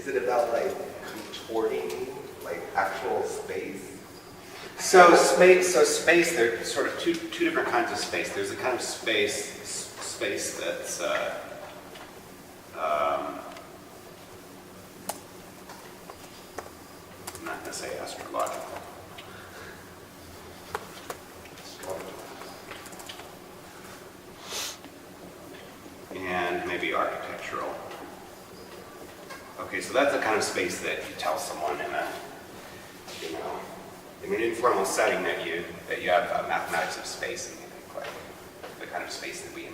Is it about like contorting like actual space? So space, there are sort of two different kinds of space. There's a kind of space that's I'm not going to say astrological. And maybe architectural. Okay, so that's the kind of space that you tell someone in a, in an informal setting that you have mathematics of space, and you think like the kind of space that we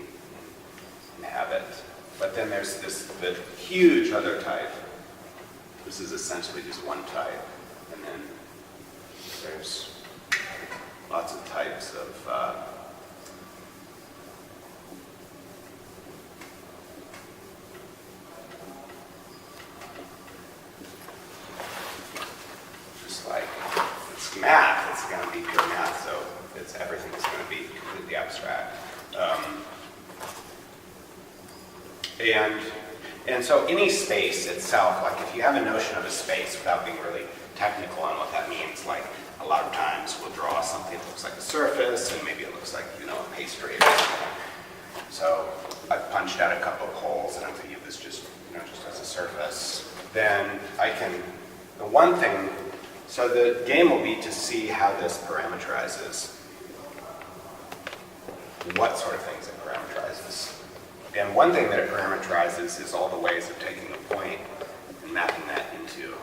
inhabit. But then there's the huge other type. This is essentially just one type, and then there's lots of types of just like it's math. It's going to be pure math, so everything's going to be completely abstract. And so any space itself, like if you have a notion of a space without being really technical on what that means, like a lot of times we'll draw something that looks like a surface, and maybe it looks like, a pastry or something. So I've punched out a couple of holes, and I'm thinking of this just as a surface. Then the one thing, so the game will be to see how this parameterizes, what sort of things it parameterizes. And one thing that it parameterizes is all the ways of taking a point and mapping that into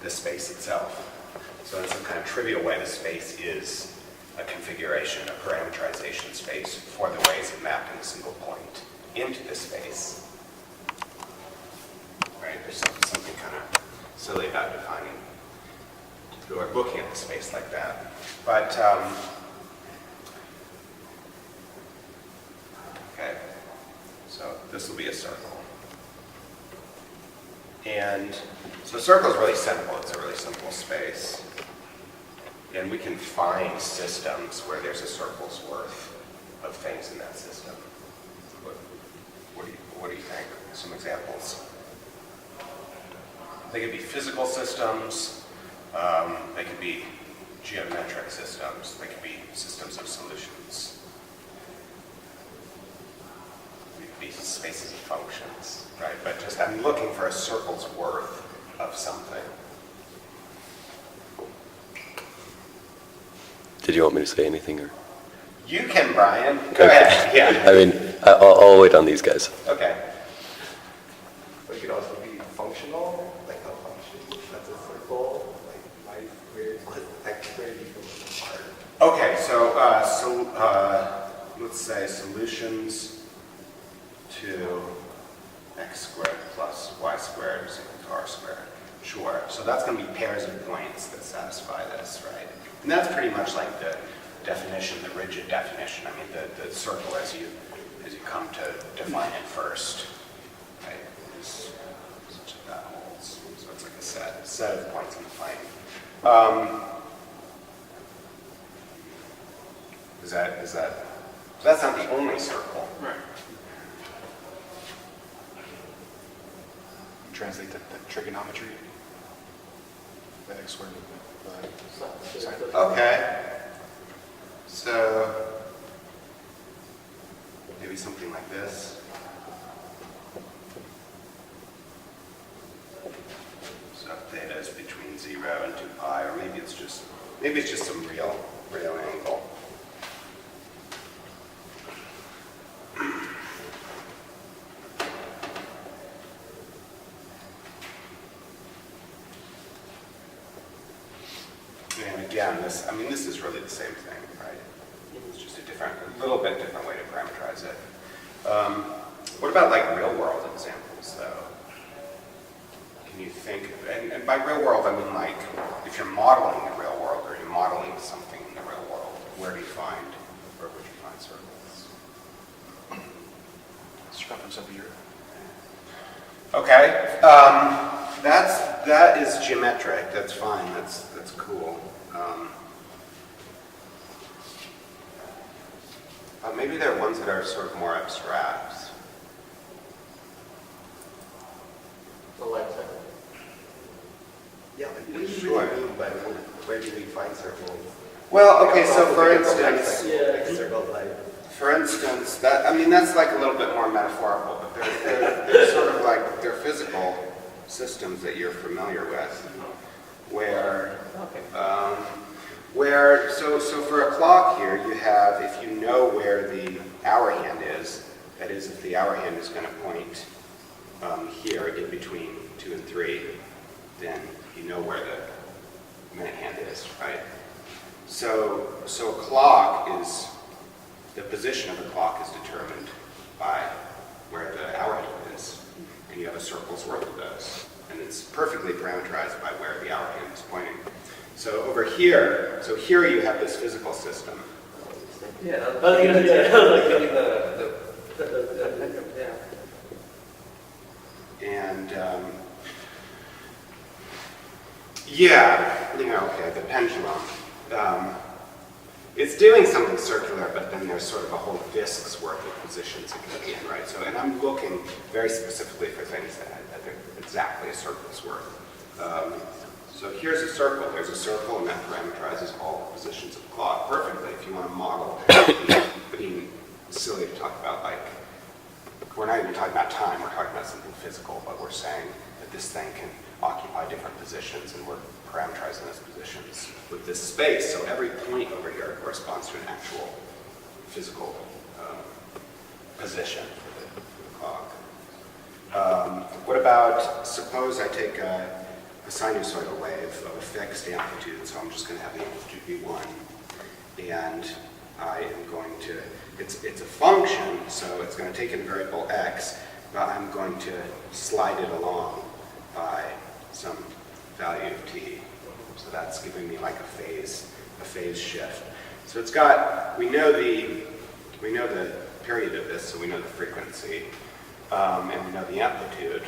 the space itself. So in some kind of trivial way, the space is a configuration, a parameterization space for the ways of mapping a single point into the space. Right? There's something kind of silly about defining or looking at the space like that. But, okay. So this will be a circle. And so a circle is really simple. It's a really simple space. And we can find systems where there's a circle's worth of things in that system. What do you think? Some examples. They could be physical systems. They could be geometric systems. They could be systems of solutions. These spaces of functions, right? But just I'm looking for a circle's worth of something. Did you want me to say anything, or? You can, Brian. Go ahead. Yeah. I mean, I'll wait on these guys. Okay. But it could also be functional, like a function that's a circle, like where do you go apart? Okay. So let's say solutions to x squared plus y squared is equal to r squared. Sure. So that's going to be pairs of points that satisfy this, right? And that's pretty much like the definition, the rigid definition. I mean, the circle as you come to define it first, right? Is such that that holds. So it's like a set of points in the plane. So that's not the only circle. Right. Translate the trigonometry, the x squared. Okay. So maybe something like this. So theta is between 0 and 2 pi, or maybe it's just some real angle. And again, this is really the same thing, right? It's just a little bit different way to parameterize it. What about like real world examples, though? Can you think, and by real world, I mean like, if you're modeling the real world, or you're modeling something in the real world, where would you find circles? Circumference of the earth. Okay, that is geometric. That's fine. That's cool. Maybe there are ones that are sort of more abstract. The life cycle. What do you Sure. really mean by where do we find circles? Well, okay, Like, so also for think of a instance, rectangle, like a circle, like, For instance, that, I mean, that's like a little bit more metaphorical, but they're sort of like, they're physical systems that you're familiar with, so for a clock here, you have, if you know where the hour hand is, that is, if the hour hand is going to point here in between 2 and 3, then you know where the minute hand is, right? So a clock is, the position of the clock is determined by where the hour hand is, and you have a circle's worth of those. And it's perfectly parameterized by where the hour hand is pointing. So over here, so here you have this physical system. yeah, Oh, yeah, yeah. And yeah, you know, okay, the pendulum. It's doing something circular, but then there's sort of a whole disk's worth of positions it can be in, right? So, and I'm looking very specifically for things that are exactly a circle's worth. So here's a circle. There's a circle, and that parameterizes all the positions of the clock perfectly. If you want to model, being silly to talk about, like, we're not even talking about time. We're talking about something physical, but we're saying that this thing can occupy different positions, and we're parameterizing those positions with this space. So every point over here corresponds to an actual physical position for the clock. What about, suppose I take a sinusoidal wave of a fixed amplitude, so I'm just going to have the amplitude be 1, and I am going to, it's a function, so it's going to take in variable x, but I'm going to slide it along by some value of t. So that's giving me like a phase shift. So it's got, we know the period of this, so we know the frequency, and we know the amplitude.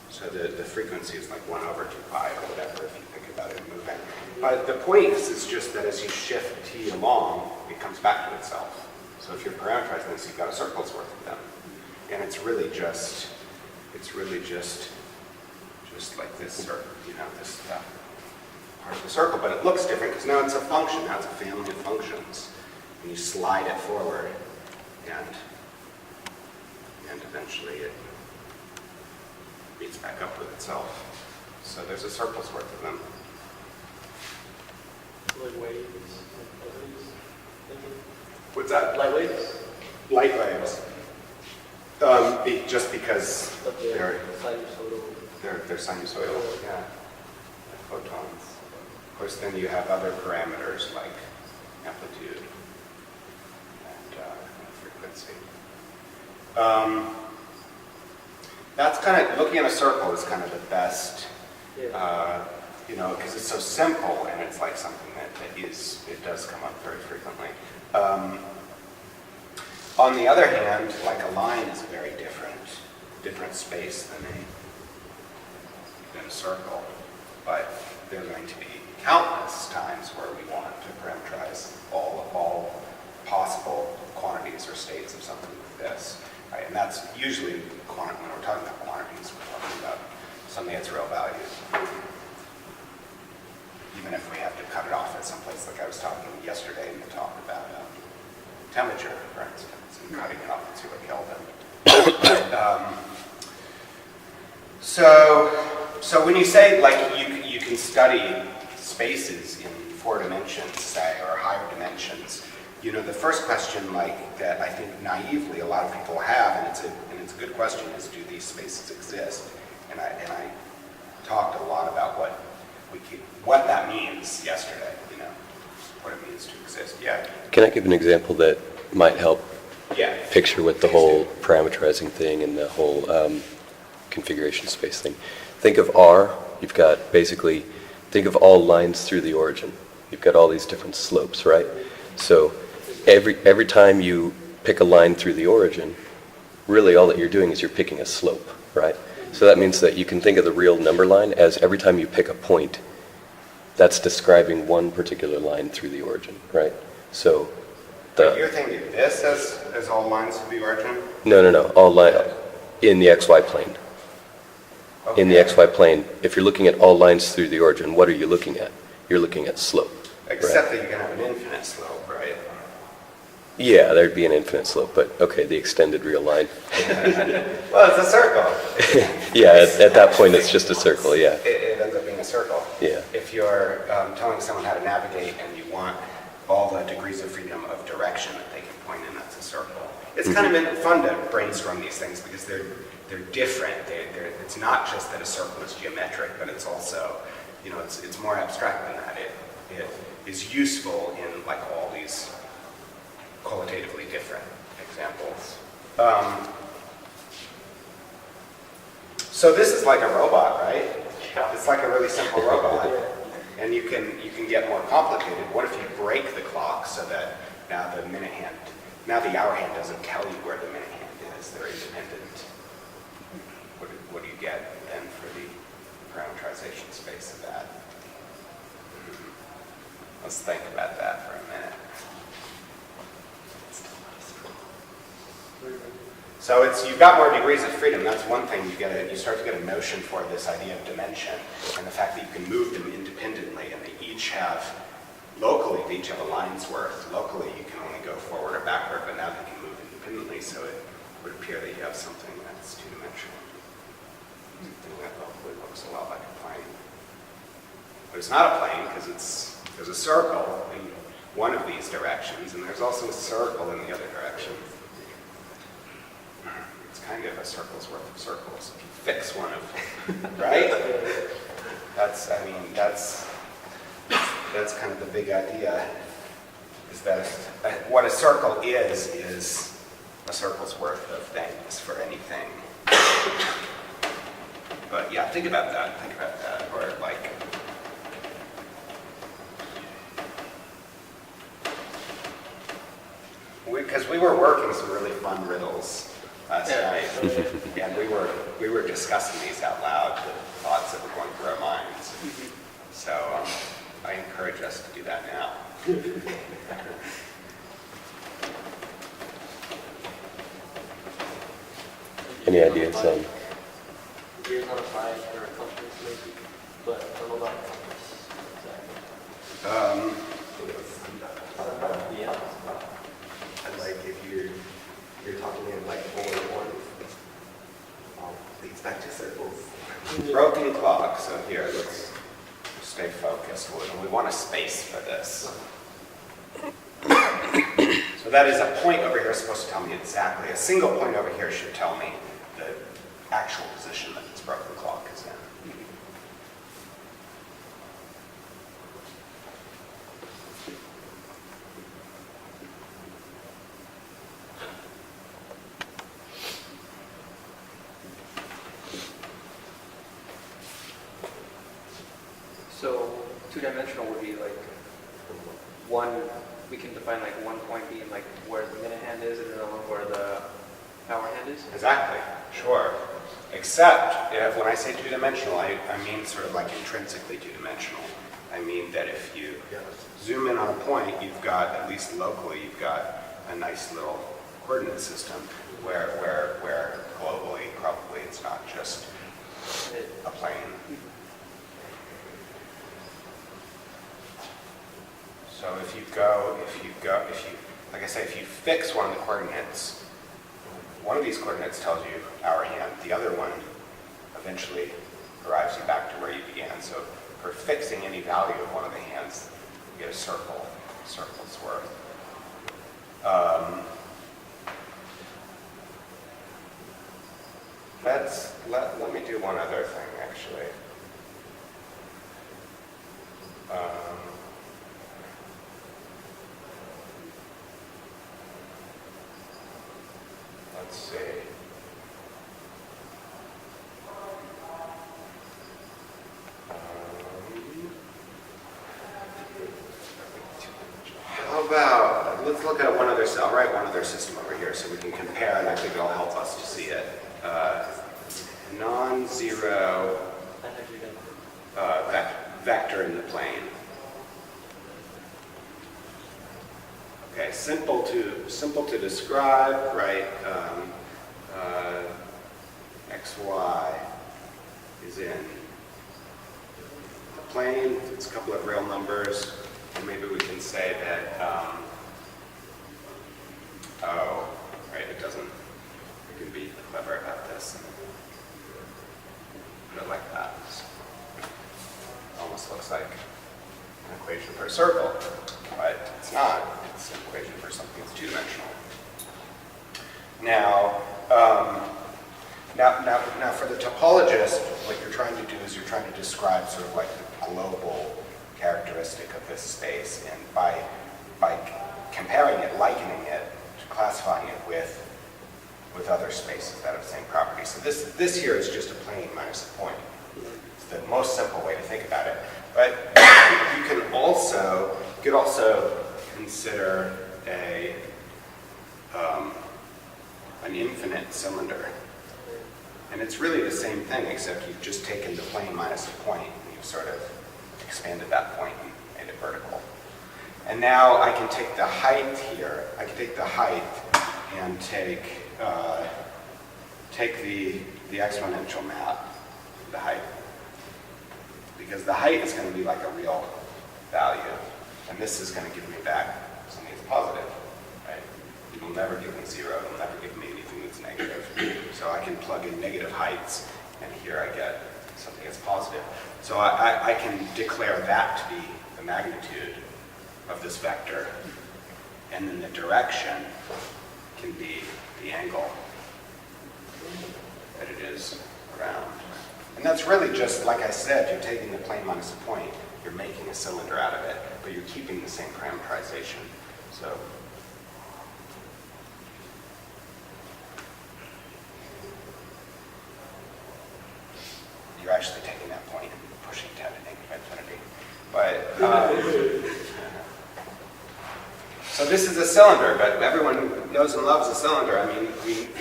So the frequency is like 1 over 2 pi or whatever if you think about it moving. But the point is just that as you shift t along, it comes back to itself. So if you're parameterizing this, you've got a circle's worth of them. And it's really just like this, or, you know, this part of the circle, but it looks different because now it's a function, now it's a family of functions. And you slide it forward, and eventually it meets back up with itself. So there's a circle's worth of them. Like waves. What's that? Light waves? Light waves. Just because But they're sinusoidal. they're sinusoidal, yeah. Like photons. Of course, then you have other parameters like amplitude and frequency. That's kind of, looking at a circle is kind of the best, you know, because it's so simple and it's like something that it does come up very frequently. On the other hand, like a line is a very different space than a circle, but there are going to be countless times where we want to parameterize all possible quantities or states of something like this. Right? And that's usually, when we're talking about quantities, we're talking about something that's real values. Even if we have to cut it off at some place, like I was talking yesterday in the talk about temperature, for instance, and cutting it off at 0 Kelvin. So when you say, like, you can study spaces in 4 dimensions, say, or higher dimensions, you know, the first question, like, that I think naively a lot of people have, and it's a good question, is do these spaces exist? And I talked a lot about what that means yesterday, you know, what it means to exist. Yeah. Can I give an example that might help Yeah. picture with the whole parameterizing thing and the whole configuration space thing? Think of R, you've got basically, think of all lines through the origin. You've got all these different slopes, right? So every time you pick a line through the origin, really all that you're doing is you're picking a slope, right? So that means that you can think of the real number line as every time you pick a point, that's describing one particular line through the origin, right? So You're thinking this as all lines of the origin? No, all line, in the XY plane. In the Okay. XY plane, if you're looking at all lines through the origin, what are you looking at? You're looking at slope. Except that you can have an infinite slope, right? Yeah, there'd be an infinite slope, but okay, the extended real line. Well, it's a circle. Yeah, at that point, it's just a circle, yeah. It ends up being a circle. Yeah. If you're telling someone how to navigate and you want all the degrees of freedom of direction that they can point in, that's a circle. It's kind of fun to brainstorm these things because they're different. It's not just that a circle is geometric, but it's also, you know, it's more abstract than that. It is useful in like all these qualitatively different examples. So this is like a robot, right? Yeah. It's like a really simple robot. And you can get more complicated. What if you break the clock so that now the hour hand doesn't tell you where the minute hand is? They're independent. What do you get then for the parameterization space of that? Let's think about that for a minute. So you've got more degrees of freedom. That's one thing. You start to get a notion for this idea of dimension and the fact that you can move them independently, and they each have locally they each have a line's worth. Locally, you can only go forward or backward, but now they can move independently. So it would appear that you have something that's two-dimensional. Something that locally looks a lot like a plane, but it's not a plane because there's a circle in one of these directions, and there's also a circle in the other direction. It's kind of a circle's worth of circles. If you fix one of them, right? That's kind of the big idea, is that what a circle is a circle's worth of things for anything. But yeah, think about that, or like, because we were working some really fun riddles last night, and we were discussing these out loud, the thoughts that were going through our minds. So I encourage us to do that now. Any ideas on? Gears on a fly for a compass maybe, but I don't know about compass exactly. Yeah. And like if you're talking in like polar points, leads back to circles. Broken clock, so here, let's stay focused. We want a space for this. So that is a point over here is supposed to tell me exactly, a single point over here should tell me the actual position that this broken clock is in. So two-dimensional would be like one, we can define like one point being like where the minute hand is and another one where the hour hand is? Exactly, sure. Except when I say two-dimensional, I mean sort of like intrinsically two-dimensional. I mean that if you zoom in on a point, you've got, at least locally, you've got a nice little coordinate system where globally, probably it's not just a plane. So if you, like I say, if you fix one of the coordinates, one of these coordinates tells you hour hand, the other one eventually arrives you back to where you began. So for fixing any value of one of the hands, you get a circle's worth. Let me do one other thing, actually. Let's see. How about, let's look at one other, I'll write one other system over here so we can compare, and I think it'll help us to see it. Non-zero vector in the plane. Okay, simple to describe, right? XY is in the plane. It's a couple of real numbers. And maybe we can say that, oh, right, it doesn't, we can be clever about this and put it like that. Almost looks like an equation for a circle, but it's not. It's an equation for something that's two-dimensional. Now, now, for the topologist, what you're trying to do is you're trying to describe sort of like the global characteristic of this space, and by comparing it, likening it, classifying it with other spaces that have the same properties. So this here is just a plane minus a point. It's the most simple way to think about it. But you could also consider an infinite cylinder. And it's really the same thing, except you've just taken the plane minus a point, and you've sort of expanded that point and made it vertical. And now I can take the height here. I can take the height and take the exponential map, the height. Because the height is going to be like a real value. And this is going to give me back something that's positive, right? It will never give me 0. It will never give me anything that's negative. So I can plug in negative heights, and here I get something that's positive. So I can declare that to be the magnitude of this vector. And then the direction can be the angle that it is around. And that's really just, like I said, you're taking the plane minus a point, you're making a cylinder out of it, but you're keeping the same parameterization. So you're actually taking that point and pushing it to infinity. But so this is a cylinder, but everyone knows and loves a cylinder. I mean,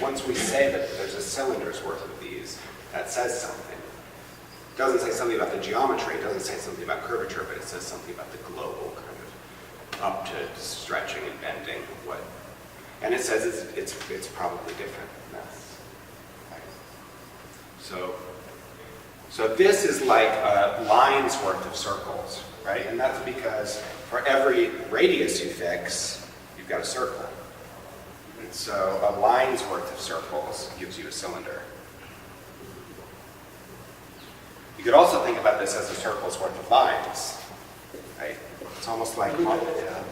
once we say that there's a cylinder's worth of these, that says something. It doesn't say something about the geometry, it doesn't say something about curvature, but it says something about the global kind of up to stretching and bending. And it says it's probably different than this. Right? So this is like a line's worth of circles, right? And that's because for every radius you fix, you've got a circle. And so a line's worth of circles gives you a cylinder. You could also think about this as a circle's worth of lines, right? It's almost like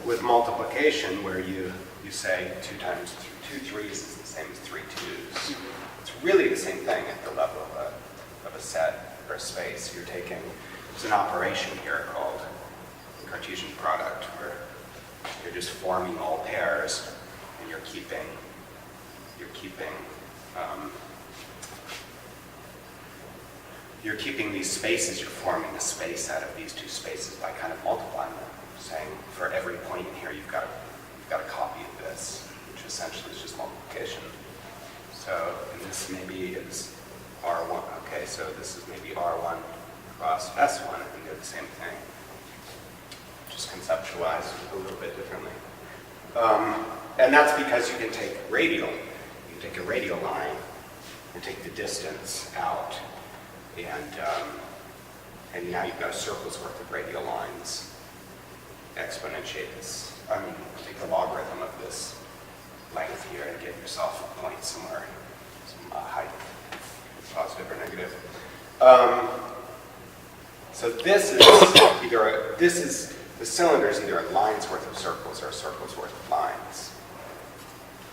with multiplication, where you say 2 times 2 3s is the same as 3 2s. It's really the same thing at the level of a set or a space. There's an operation here called Cartesian product, where you're just forming all pairs, and you're keeping these spaces. You're forming a space out of these two spaces by kind of multiplying them, saying for every point in here you've got a copy of this, which essentially is just multiplication. So, and this maybe is R1. Okay, so this is maybe R1 cross S1, and they're the same thing, just conceptualized a little bit differently. And that's because you can take radial. You can take a radial line and take the distance out, and now you've got a circle's worth of radial lines. Exponentiate this. Take the logarithm of this length here and get yourself a point somewhere, some height, positive or negative. So this is the cylinder is either a line's worth of circles or a circle's worth of lines.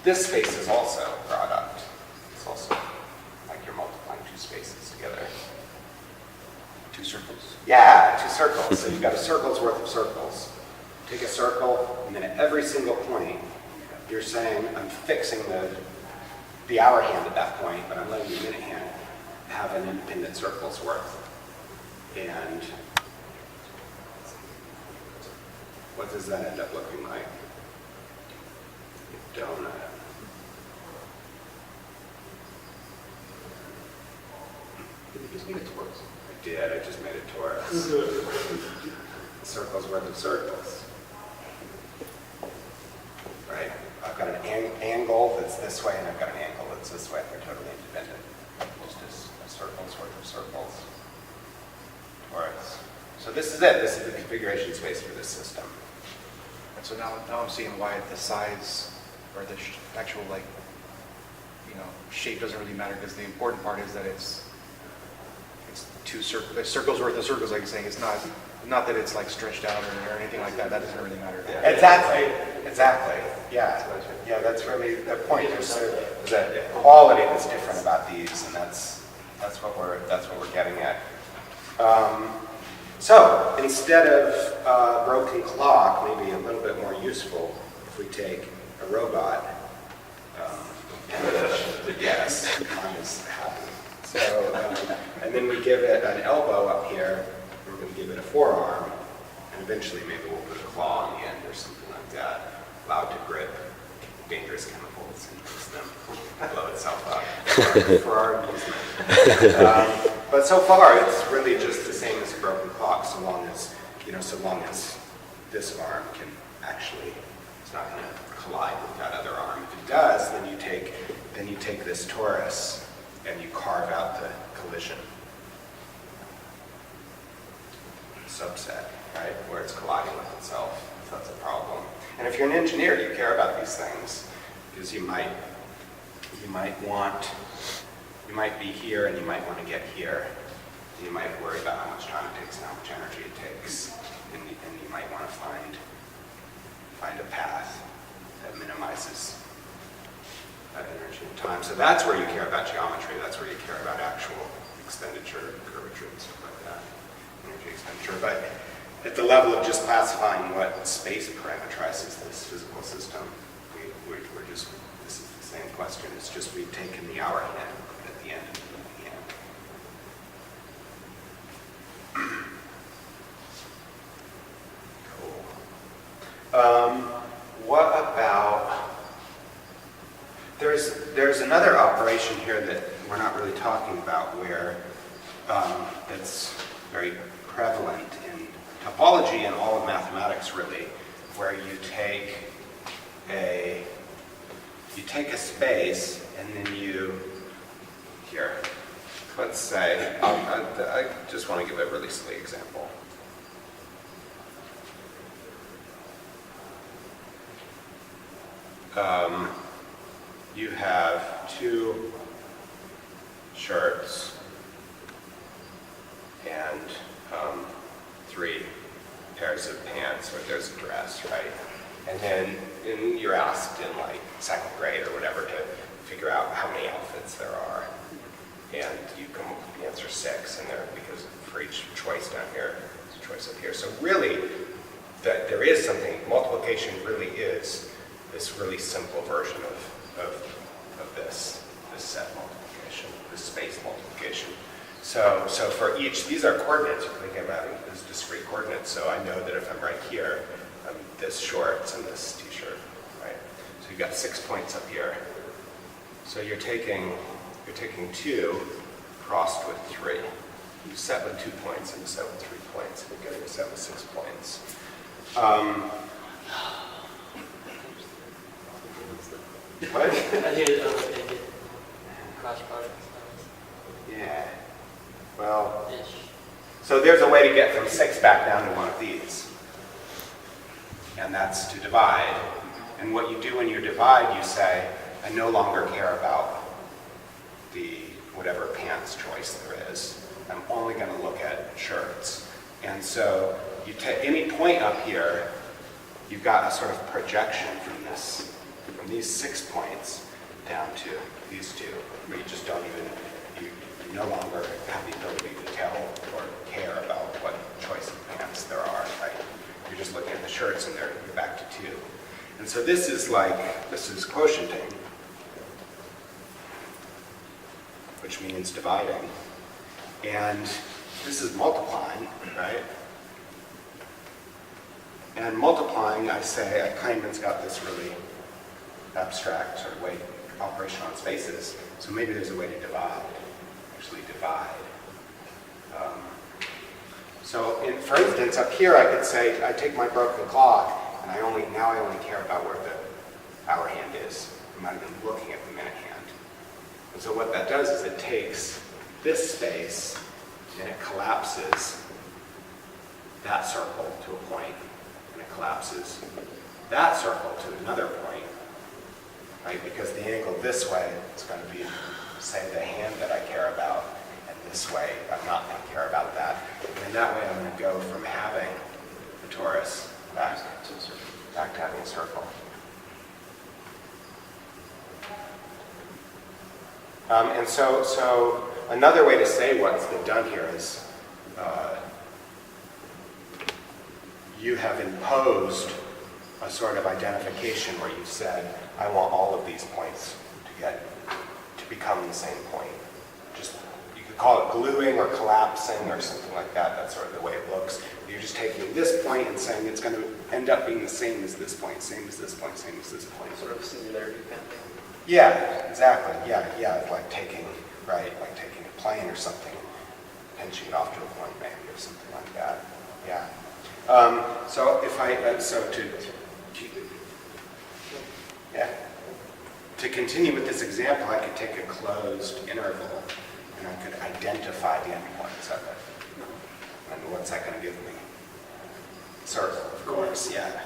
This space is also a product. It's also like you're multiplying two spaces together. 2 circles? Yeah, 2 circles. So you've got a circle's worth of circles. Take a circle, and then at every single point, you're saying, I'm fixing the hour hand at that point, but I'm letting the minute hand have an independent circle's worth. And what does that end up looking like? A donut. Did you just make it torus? I did, I just made it torus. Circle's worth of circles. angle that's this way, and I've got an angle that's this way. They're totally independent. Just as a circle's worth of circles. Torus. So this is it. This is the configuration space for this system. And so now I'm seeing why the size or the actual shape doesn't really matter, because the important part is that it's two circles worth of circles, like you're saying. It's not that it's like stretched out or anything like that. That doesn't really matter. Exactly. Yeah. Yeah, that's really the point. There's a quality that's different about these, and that's what we're getting at. So instead of a broken clock, maybe a little bit more useful if we take a robot. Yes, mine is happy. So, and then we give it an elbow up here. We're going to give it a forearm, and eventually maybe we'll put a claw on the end or something like that, allowed to grip dangerous chemicals and use them blow itself up for our amusement. But so far, it's really just the same as a broken clock, so long as this arm can actually, it's not going to collide with that other arm. If it does, then you take this torus and you carve out the collision subset, right, where it's colliding with itself. So that's a problem. And if you're an engineer, you care about these things, because you might be here and you might want to get here. You might worry about how much time it takes and how much energy it takes, and you might want to find a path that minimizes that energy and time. So that's where you care about geometry. That's where you care about actual expenditure, curvature, and stuff like that, energy expenditure. But at the level of just classifying what space parameterizes this physical system, we're just, this is the same question. It's just we've taken the hour hand at the end of the hand. Cool. What about, there's another operation here that we're not really talking about where it's very prevalent in topology and all of mathematics really, where you take a space and then here, let's say, I just want to give a really silly example. You have two shirts and 3 pairs of pants, or there's a dress, right? And then you're asked in like 2nd grade or whatever to figure out how many outfits there are. And you come up with the answer 6, and because for each choice down here, there's a choice up here. So really, there is something, multiplication really is this really simple version of this set multiplication, this space multiplication. So for each, these are coordinates, you're thinking about it as discrete coordinates, so I know that if I'm right here, I'm this shorts and this t-shirt, right? So you've got 6 points up here. So you're taking 2 crossed with 3. You set with 2 points and you set with 3 points, and you're getting a set with 6 points. What? I think it's cross product. Yeah. Well, Ish. so there's a way to get from 6 back down to one of these. And that's to divide. And what you do when you divide, you say, I no longer care about the whatever pants choice there is. I'm only going to look at shirts. And so you take any point up here, you've got a sort of projection from these 6 points down to these 2, where you just don't even, you no longer have the ability to tell or care about what choice of pants there are, right? You're just looking at the shirts and you're back to 2. And so this is quotienting, which means dividing. And this is multiplying, right? And multiplying, I say, Kahneman's got this really abstract sort of way operation on spaces, so maybe there's a way to actually divide. For instance, up here I could say, I take my broken clock, and I only care about where the hour hand is. I might have been looking at the minute hand. And so what that does is it takes this space and it collapses that circle to a point, and it collapses that circle to another point, right? Because the angle this way is going to be, say, the hand that I care about, and this way I'm not going to care about that. And in that way I'm going to go from having a torus back to having a circle. And so another way to say what's been done here is you have imposed a sort of identification where you said, I want all of these points to become the same point. Just, you could call it gluing or collapsing or something like that. That's sort of the way it looks. You're just taking this point and saying it's going to end up being the same as this point, same as this point, same as this point. Sort of singularity kind of thing. Yeah, exactly. Yeah. It's like taking a plane or something, pinching it off to a point maybe or something like that. Yeah. To continue with this example, I could take a closed interval and I could identify the endpoints of it. And what's that going to give me? Circle, of course, yeah.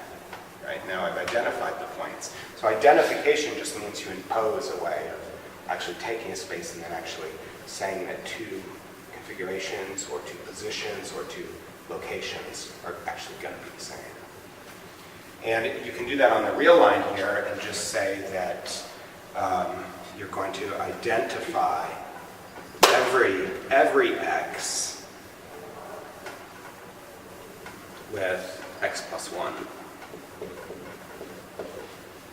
Right, now I've identified the points. So identification just means you impose a way of actually taking a space and then actually saying that two configurations or two positions or two locations are actually going to be the same. And you can do that on the real line here and just say that you're going to identify every x with x plus 1.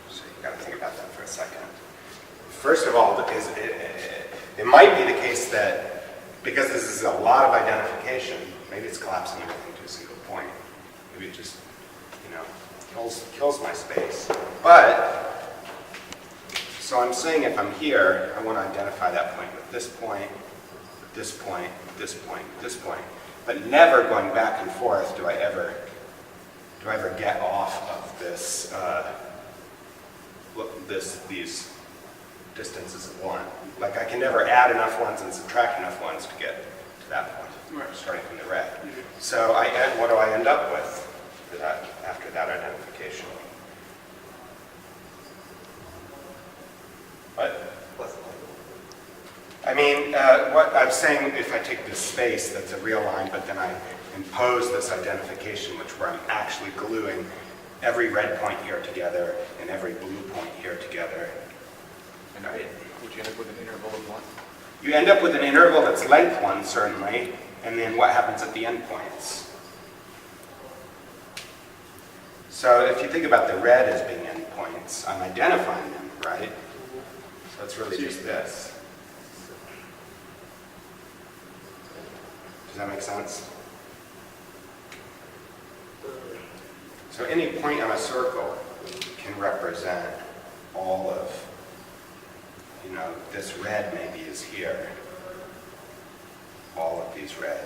So you got to think about that for a second. First of all, it might be the case that because this is a lot of identification, maybe it's collapsing everything to a single point. Maybe it just, kills my space. But, so I'm saying if I'm here, I want to identify that point with this point, with this point, with this point, with this point. But never going back and forth do I ever get off of these distances of 1. Like I can never add enough ones and subtract enough ones to get to that point, starting from the red. So what do I end up with after that identification? What? I mean, what I'm saying, if I take this space that's a real line, but then I impose this identification, where I'm actually gluing every red point here together and every blue point here together. And would you end up with an interval of 1? You end up with an interval that's length 1, certainly, and then what happens at the endpoints? So if you think about the red as being endpoints, I'm identifying them, right? So it's really just this. Does that make sense? So any point on a circle can represent all of, this red maybe is here. All of these red.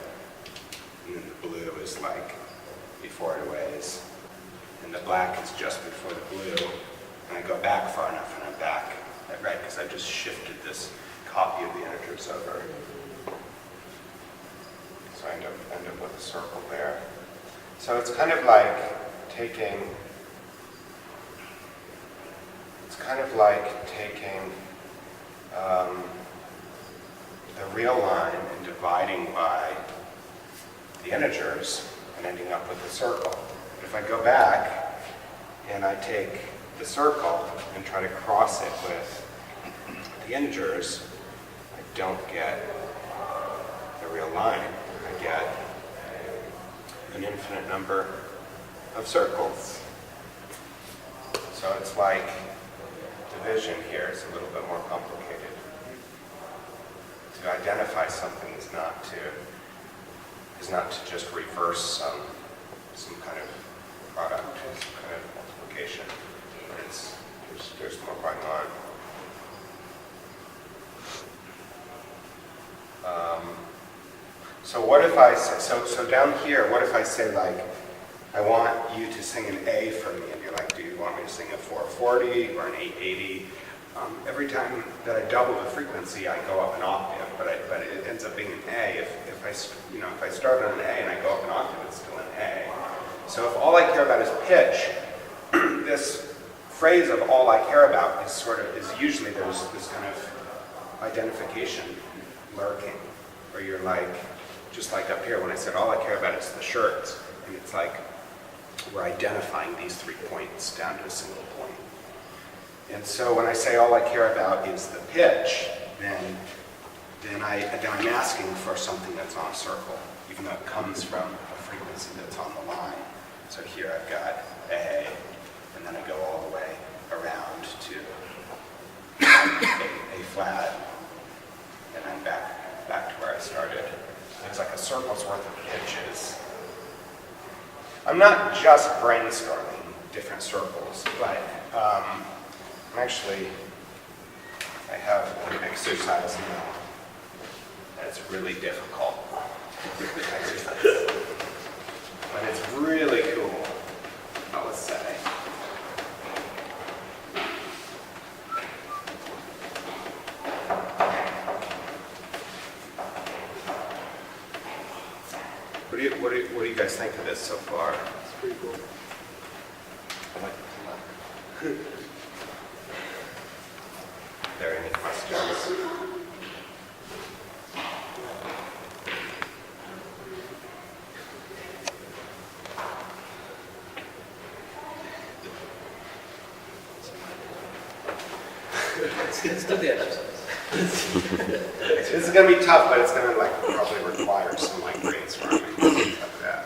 And then the blue is like before it aways. And the black is just before the blue. And I go back far enough and I'm back at red because I just shifted this copy of the integers over. So I end up with a circle there. So it's kind of like taking the real line and dividing by the integers and ending up with a circle. But if I go back and I take the circle and try to cross it with the integers, I don't get the real line. I get an infinite number of circles. So it's like division here is a little bit more complicated. To identify something is not to just reverse some kind of product, some kind of multiplication. There's more going on. So what if I say, so down here, what if I say like, I want you to sing an A for me, and you're like, do you want me to sing a 440 or an 880 Every time that I double the frequency, I go up an octave, but it ends up being an A. If I start on an A and I go up an octave, it's still an A. So if all I care about is pitch, this phrase of all I care about is usually there's this kind of identification lurking, where you're like, just like up here when I said all I care about is the shirts, and it's like we're identifying these 3 points down to a single point. And so when I say all I care about is the pitch, then I'm asking for something that's on a circle, even though it comes from a frequency that's on the line. So here I've got A, and then I go all the way around to A flat, and then back to where I started. It's like a circle's worth of pitches. I'm not just brainstorming different circles, but actually, I have an exercise now that's really difficult. But it's really cool, I would say. What do you guys think of this so far? It's pretty cool. I like it a lot. Are there any questions? Let's do the exercise. This is going to be tough, but it's going to probably require some brainstorming of that.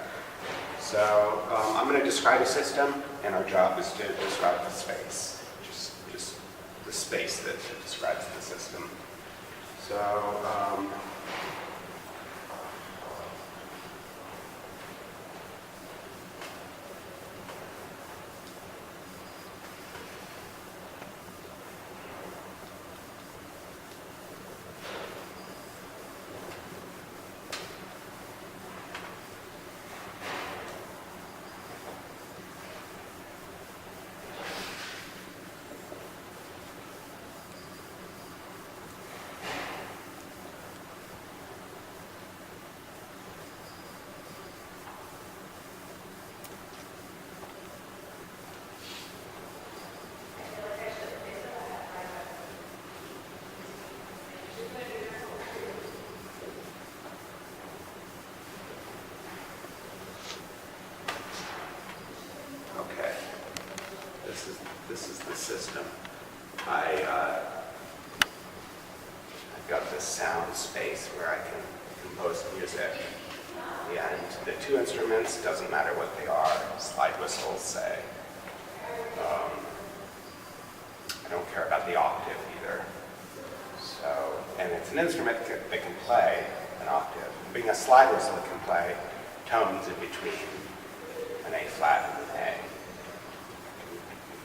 So I'm going to describe a system, and our job is to describe the space, just the space that describes the system. So this is the system. I've got this sound space where I can compose music. And the 2 instruments, doesn't matter what they are, slide whistles, say. I don't care about the octave either. So, and it's an instrument that can play an octave. Being a slide whistle, it can play tones in between an A flat and an A.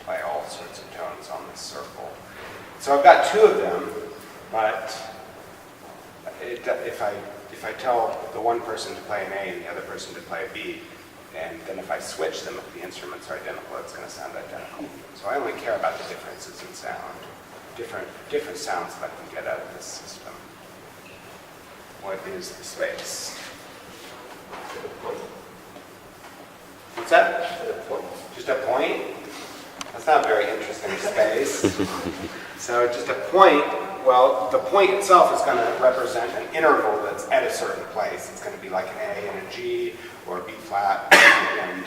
Play all sorts of tones on this circle. So I've got 2 of them, but if I tell the one person to play an A and the other person to play a B, and then if I switch them, if the instruments are identical, it's going to sound identical. So I only care about the differences in sound, different sounds that I can get out of this system. What is the space? What's that? Just a point? That's not a very interesting space. So just a point, well, the point itself is going to represent an interval that's at a certain place. It's going to be like an A and a G, or a B flat and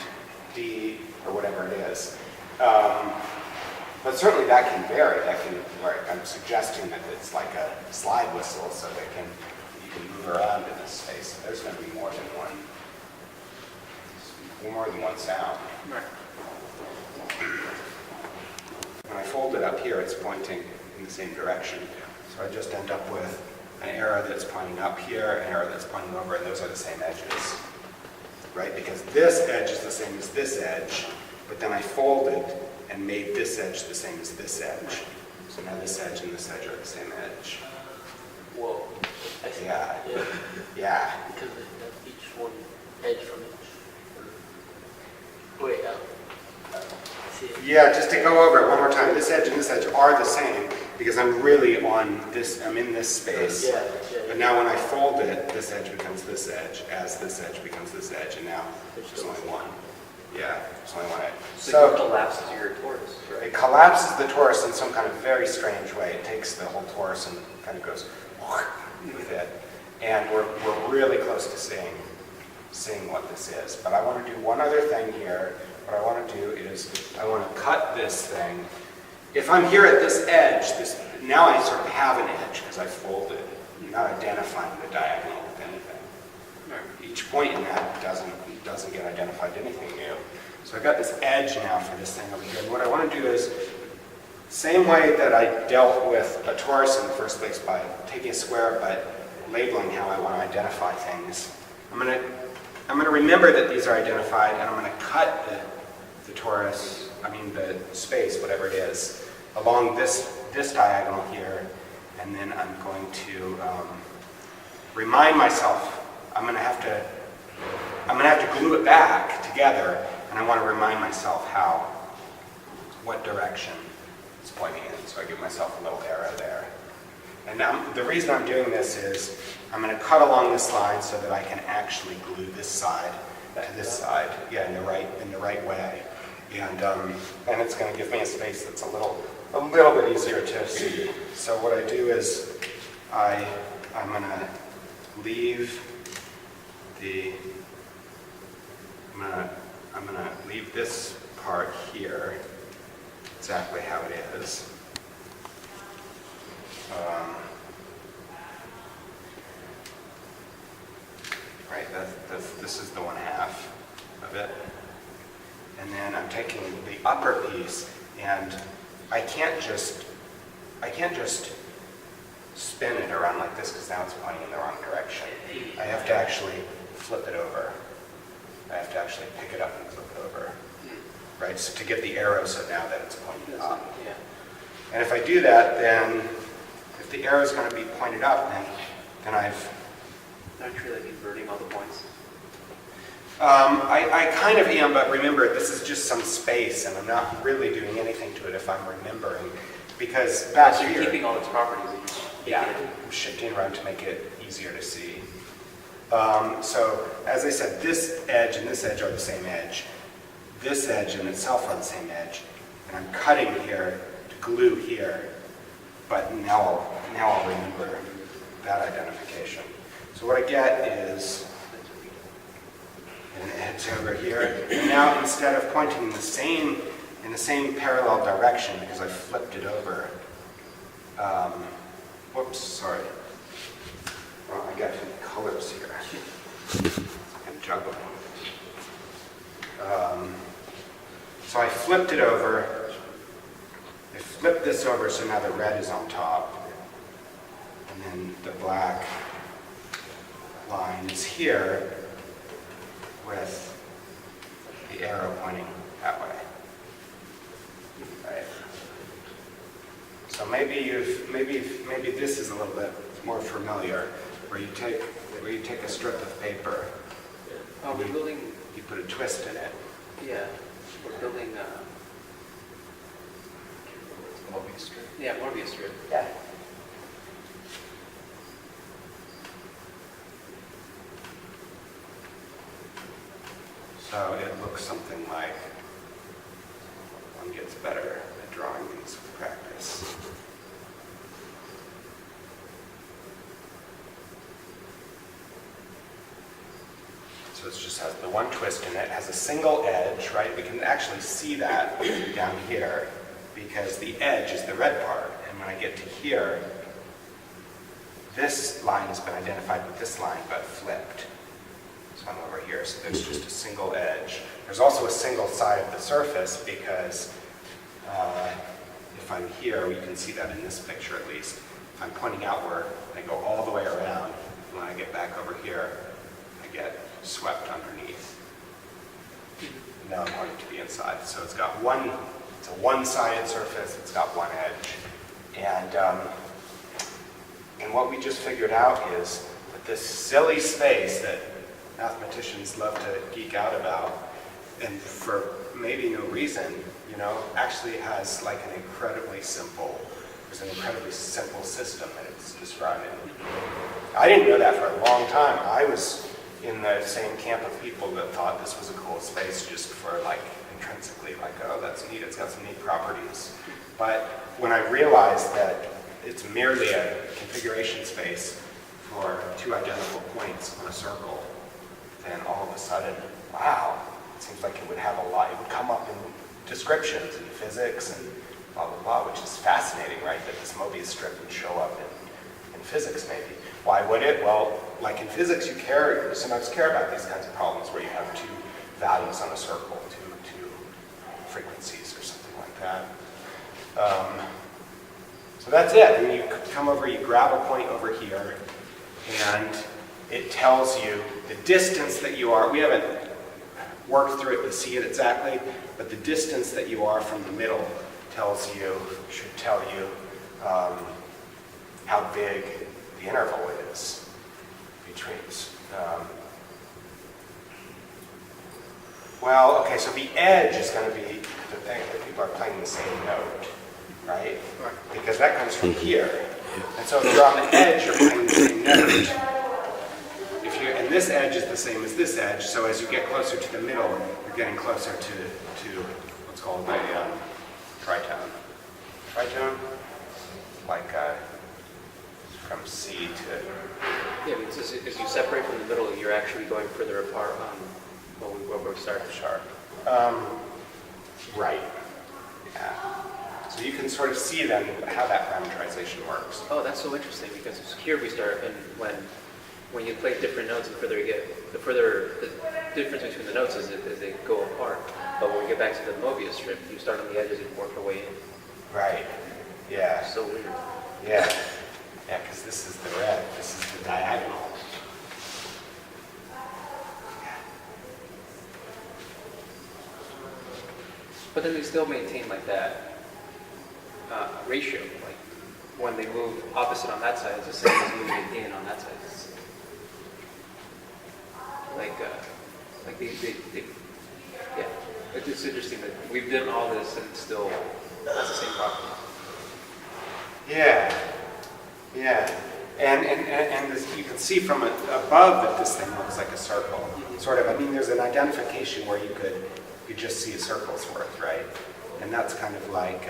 D, or whatever it is. But certainly that can vary. I'm suggesting that it's like a slide whistle, so you can move around in this space. There's going to be more than one sound. Right. When I fold it up here, it's pointing in the same direction. So I just end up with an arrow that's pointing up here, an arrow that's pointing over, and those are the same edges. Right? Because this edge is the same as this edge, but then I folded and made this edge the same as this edge. So now this edge and this edge are the same edge. Whoa. I see. Yeah. Yeah. Yeah. Because they have each one edge from each. Wait, I see it. Yeah, just to go over it one more time, this edge and this edge are the same, because I'm really on this, I'm in this space. Yeah, But now when I fold it, this edge becomes this edge, as this edge becomes this edge, and now there's only one. Yeah, there's only one edge. So it collapses your torus, It right? collapses the torus in some kind of very strange way. It takes the whole torus and kind of goes with it. And we're really close to seeing what this is. But I want to do one other thing here. What I want to do is I want to cut this thing. If I'm here at this edge, now I sort of have an edge because I folded. I'm not identifying the diagonal with anything. Each point in that doesn't get identified to anything new. So I've got this edge now for this thing over here. And what I want to do is, same way that I dealt with a torus in the first place by taking a square but labeling how I want to identify things, I'm going to remember that these are identified, and I'm going to cut the torus, the space, whatever it is, along this diagonal here, and then I'm going to remind myself. I'm going to have to glue it back together, and I want to remind myself what direction it's pointing in. So I give myself a little arrow there. And now the reason I'm doing this is I'm going to cut along this line so that I can actually glue this side to this side, in the right way. And it's going to give me a space that's a little bit easier to see. So what I do is I'm going to leave I'm going to leave this part here exactly how it is. Right, this is the 1/2 of it. And then I'm taking the upper piece, and I can't just spin it around like this because now it's pointing in the wrong direction. I have to actually flip it over. I have to actually pick it up and flip it over. Right, so to get the arrow so now that it's pointing up. Yeah. And if I do that, then if the arrow is going to be pointed up, then I've... Aren't you like inverting all the points? I kind of am, but remember, this is just some space, and I'm not really doing anything to it if I'm remembering. Because back So here... you're keeping all its properties. Yeah, I'm shifting around to make it easier to see. So, as I said, this edge and this edge are the same edge. This edge and itself are the same edge. And I'm cutting here to glue here, but now I'll remember that identification. So what I get is, and it's over here, and now instead of pointing in the same parallel direction, because I flipped it over, whoops, sorry. Well, I got some colors here. I'm juggling. So I flipped it over. I flipped this over so now the red is on top. And then the black line is here with the arrow pointing that way. Right? So maybe this is a little bit more familiar, where you take a strip of paper. Oh, we're building. You put a twist in it. Yeah, we're building. Mobius strip. Yeah, Mobius strip. Yeah. So it looks something like one gets better at drawing things with practice. So it just has the one twist in it. It has a single edge, right? We can actually see that down here because the edge is the red part. And when I get to here, this line has been identified with this line, but flipped. So I'm over here, so there's just a single edge. There's also a single side of the surface because if I'm here, you can see that in this picture at least. If I'm pointing outward, I go all the way around. When I get back over here, I get swept underneath. Now I'm pointing to the inside. So it's a one-sided surface, it's got one edge. And what we just figured out is that this silly space that mathematicians love to geek out about, and for maybe no reason, actually has like an incredibly simple there's an incredibly simple system that it's describing. I didn't know that for a long time. I was in the same camp of people that thought this was a cool space just for like intrinsically like, oh, that's neat, it's got some neat properties. But when I realized that it's merely a configuration space for two identical points on a circle, then all of a sudden, wow, it seems like it would have a lot, it would come up in descriptions in physics and blah, blah, blah, which is fascinating, right? That this Mobius strip would show up in physics maybe. Why would it? Well, like in physics, you sometimes care about these kinds of problems where you have two values on a circle, two frequencies or something like that. So that's it. And you come over, you grab a point over here, and it tells you the distance that you are. We haven't worked through it to see it exactly, but the distance that you are from the middle should tell you how big the interval is between. Well, okay, so the edge is going to be the thing that people are playing the same note, right? Because that comes from here. And so if you're on the edge, you're playing the same note. And this edge is the same as this edge, so as you get closer to the middle, you're getting closer to what's called a tritone. Tritone? Like from C to... Yeah, because as you separate from the middle, you're actually going further apart on where we start. Sharp. Right. Yeah. So you can sort of see then how that parameterization works. Oh, that's so interesting, because here we start, and when you play different notes, the further you get, the difference between the notes is as they go apart. But when we get back to the Mobius strip, you start on the edges and work your way in. Right. Yeah. So weird. Yeah. Yeah, because this is the red. This is the diagonal. But then they still maintain like that ratio. Like when they move opposite on that side, it's the same as moving it in on that side. Yeah. It's interesting that we've done all this and it still has the same property. Yeah. Yeah. And this, you can see from above that this thing looks like a circle. Sort of, I mean, there's an identification where you could just see a circle's worth, right? And that's kind of like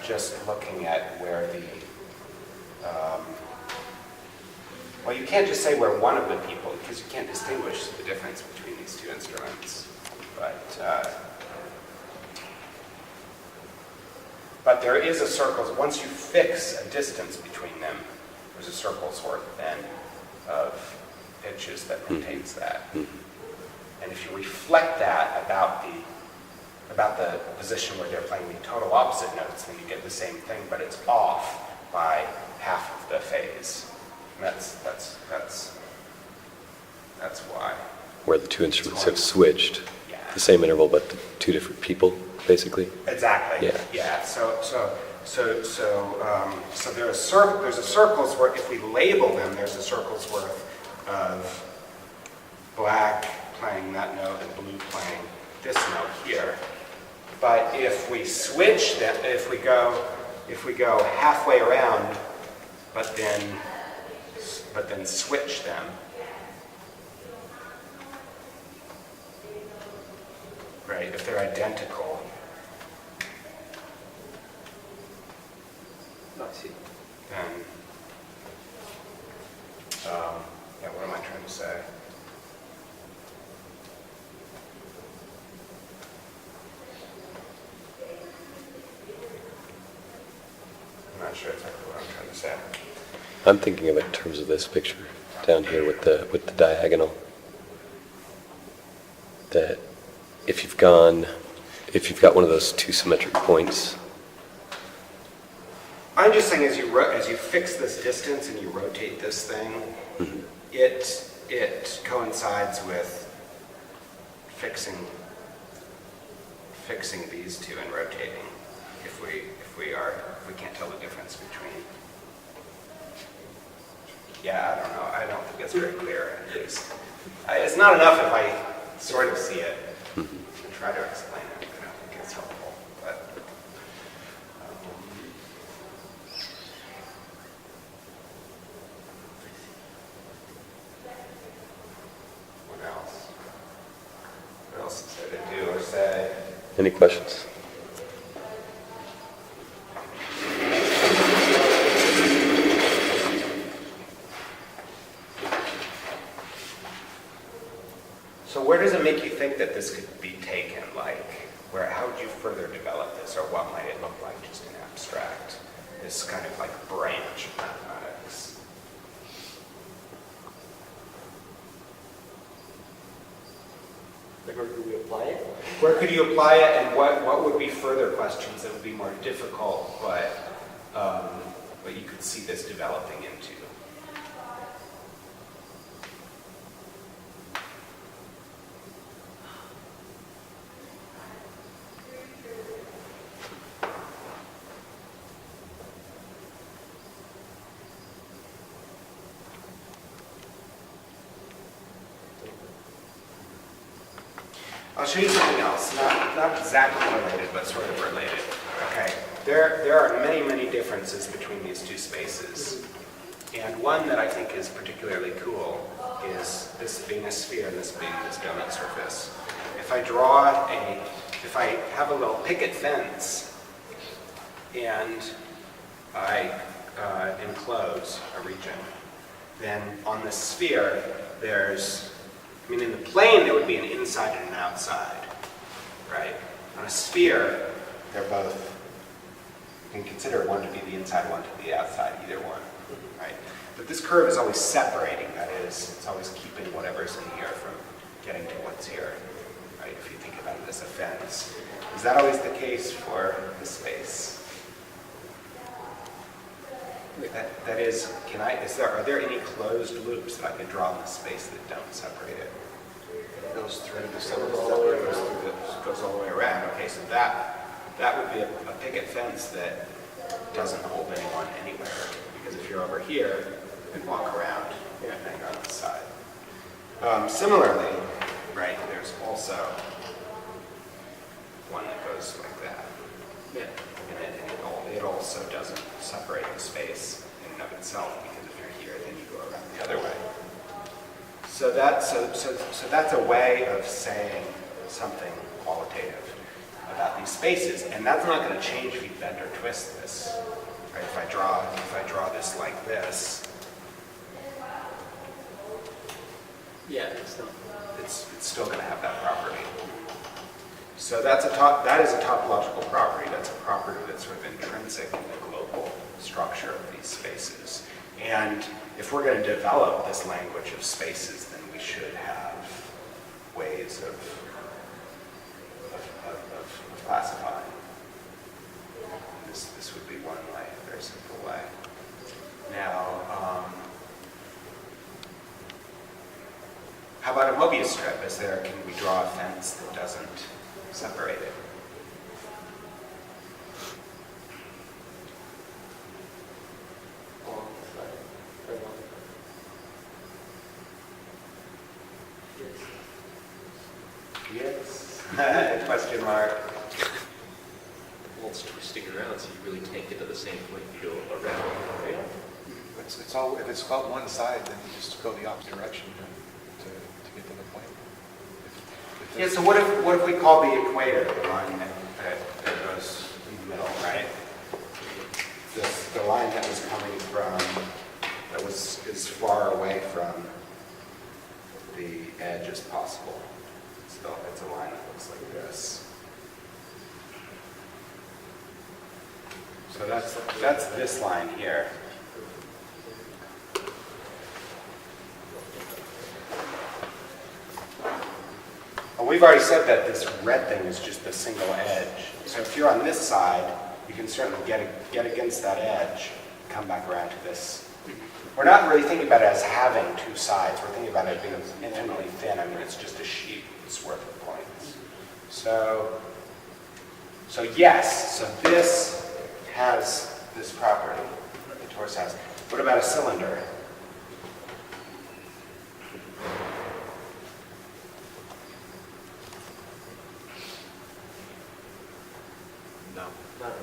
just looking at where the, well, you can't just say where one of the people, because you can't distinguish the difference between these two instruments. But there is a circle, once you fix a distance between them, there's a circle's worth then of pitches that maintains that. And if you reflect that about the position where they're playing the total opposite notes, then you get the same thing, but it's off by half of the phase. And that's why. Where the two instruments have switched. Yeah. The same interval, but two different people, basically. Exactly. Yeah. Yeah. So there's a circle's worth. If we label them, there's a circle's worth of black playing that note and blue playing this note here. But if we switch them, if we go halfway around, but then switch them, right? If they're identical, Oh, I see. then yeah. What am I trying to say? I'm not sure exactly what I'm trying to say. I'm thinking of it in terms of this picture down here with the diagonal. That if you've got one of those two symmetric points. I'm just saying, as you fix this distance and you rotate this thing, it coincides with fixing these two and rotating. If we can't tell the difference between. Yeah, I don't know. I don't think it's very clear. It's not enough if I sort of see it and try to explain it. I don't think it's helpful. But Any questions? So where does it make you think that this could be taken? Like, how would you further develop this, or what might it look like just in abstract? This kind of like branch of mathematics. Like, where do we apply it? Where could you apply it, and what would be further questions that would be more difficult, but you could see this developing into? I'll show you something else, not exactly related, but sort of related. Okay, there are many, many differences between these two spaces. And one that I think is particularly cool is this being a sphere and this being this donut surface. If I have a little picket fence and I enclose a region, then on the sphere, in the plane, there would be an inside and an outside, right? On a sphere, they're both, you can consider one to be the inside, one to be the outside, either one, right? But this curve is always separating, that is, it's always keeping whatever's in here from getting to what's here, right? If you think about it as a fence. Is that always the case for this space? That is, are there any closed loops that I can draw in the space that don't separate it? It goes through the Goes center. all the way around. Okay, so that would be a picket fence that doesn't hold anyone anywhere. Because if you're over here, you can walk around and hang on the side. Similarly, right, there's also one that goes like that. Yeah. And it also doesn't separate the space in and of itself, because if you're here, then you go around the other way. So that's a way of saying something qualitative about these spaces, and that's not going to change if you bend or twist this. Right? If I draw this like this, Yeah, it's not. it's still going to have that property. So that is a topological property. That's a property that's sort of intrinsic in the global structure of these spaces. And if we're going to develop this language of spaces, then we should have ways of classifying. This would be one way, a very simple way. Now, how about a Mobius strip? Can we draw a fence that doesn't separate it? Along the side, right on. Yes. Question mark. Well, it's twisting around, so you really can't get to the same point if you go around, right? It's all, if it's about one side, then you just go the opposite direction to get to the point. If Yeah, so what if we call the equator the line that goes in the middle, right? The line that was coming from, that was as far away from the edge as possible. So it's a line that looks like this. So that's this line here. Well, we've already said that this red thing is just the single edge. So if you're on this side, you can certainly get against that edge, come back around to this. We're not really thinking about it as having two sides. We're thinking about it being infinitely thin. I mean, it's just a sheet's worth of points. So yes, so this has this property, the torus has. What about a cylinder?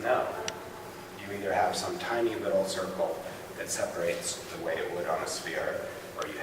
No. You either have some tiny little circle that separates the way it would on a sphere, or you